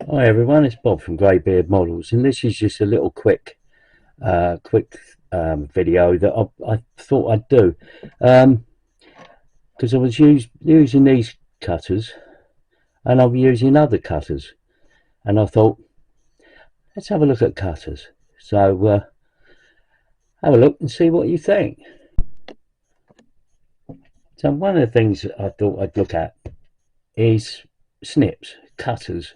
Hi everyone, it's Bob from Greybeard Models, and this is just a little quick video that I thought I'd do because I was using these cutters and I'm using other cutters, and I thought let's have a look at cutters. So have a look and see what you think. So one of the things I thought I'd look at is snips, cutters,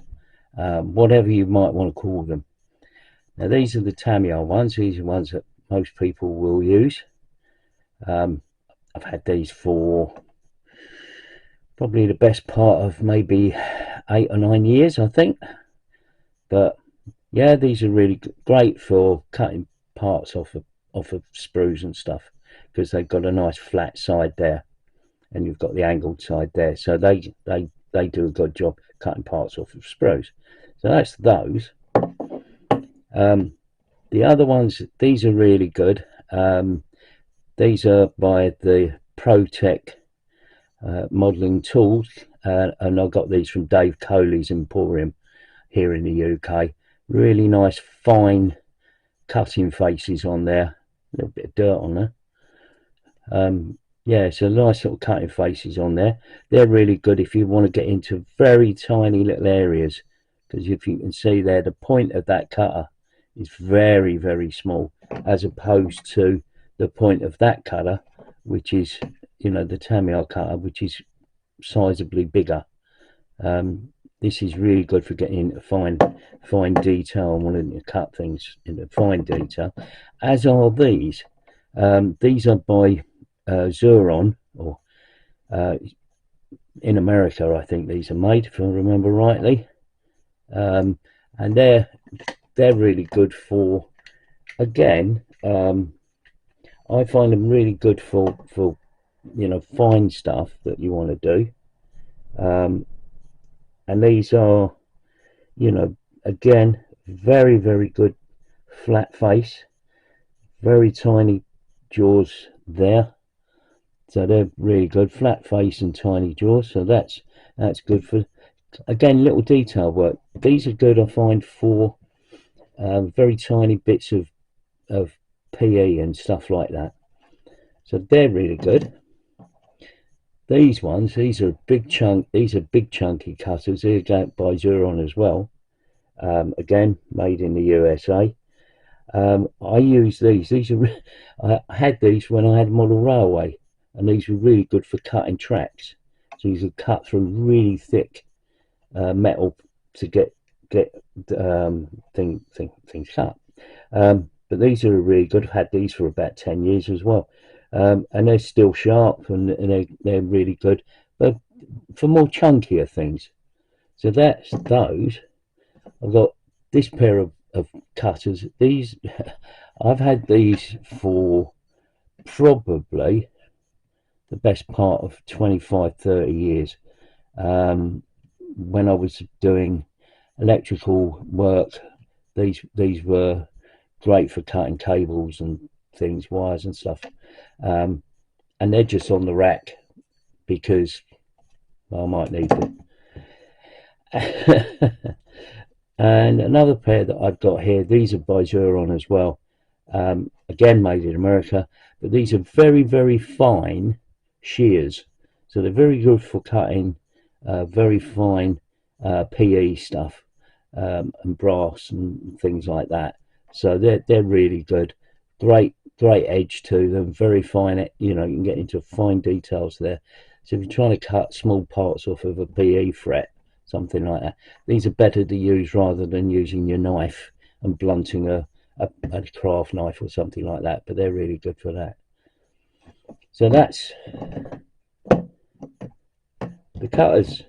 whatever you might want to call them. Now these are the Tamiya ones. These are ones that most people will use. I've had these for probably the best part of maybe 8 or 9 years, I think. But yeah, these are really great for cutting parts off of sprues and stuff, because they've got a nice flat side there, and you've got the angled side there. So they do a good job cutting parts off of sprues. So that's those. The other ones, these are really good. These are by the ProTech modelling tools, and I got these from Dave Coley's Emporium here in the UK. Really nice fine cutting faces on there, a little bit of dirt on there. Yeah, so nice little cutting faces on there. They're really good if you want to get into very tiny little areas, because if you can see there, the point of that cutter is very, very small, as opposed to the point of that cutter, which is, the Tamiya cutter, which is sizably bigger. This is really good for getting into fine detail and wanting to cut things into fine detail, as are these. These are by Xuron, or in America I think these are made, if I remember rightly. And they're really good for, again, I find them really good for fine stuff that you want to do. And these are, again, very, very good flat face, very tiny jaws there. So they're really good, flat face and tiny jaws. So that's good for, again, little detail work. These are good, I find, for very tiny bits of PE and stuff like that. So they're really good. These ones, these are big chunky cutters. They're by Xuron as well. Again, made in the USA. I use these. I had these when I had model railway, and these were really good for cutting tracks. So you could cut through really thick metal to get things cut. But these are really good. I've had these for about 10 years as well. And they're still sharp, and they're really good, but for more chunkier things. So that's those. I've got this pair of cutters. These I've had these for probably the best part of 25-30 years. When I was doing electrical work, these were great for cutting cables and things, wires and stuff. And they're just on the rack because I might need them. And another pair that I've got here, these are by Xuron as well. Again, made in America, but these are very, very fine shears. So they're very good for cutting very fine PE stuff, and brass and things like that. So they're really good. Great edge to them, very fine. You can get into fine details there. So if you're trying to cut small parts off of a PE fret, something like that, these are better to use rather than using your knife and blunting a craft knife or something like that. But they're really good for that. So that's the cutters,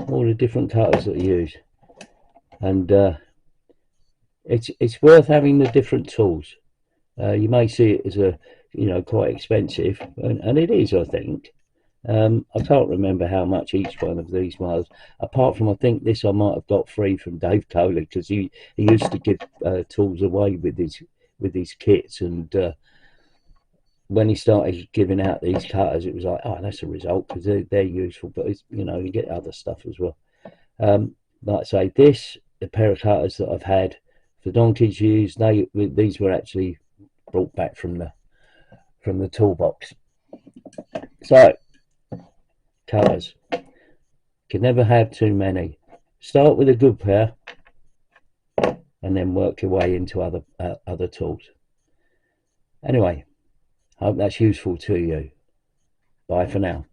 all the different cutters that you use, and it's worth having the different tools. You may see it as quite expensive, and it is, I think. I can't remember how much each one of these was, apart from, I think this I might have got free from Dave Coley, because he used to give tools away with his kits, and when he started giving out these cutters, it was like, oh, that's a result, because they're useful, but it's, you get other stuff as well. Like I say, the pair of cutters that I've had for donkeys use, these were actually brought back from the toolbox. So cutters, can never have too many. Start with a good pair and then work your way into other tools. Anyway, I hope that's useful to you. Bye for now.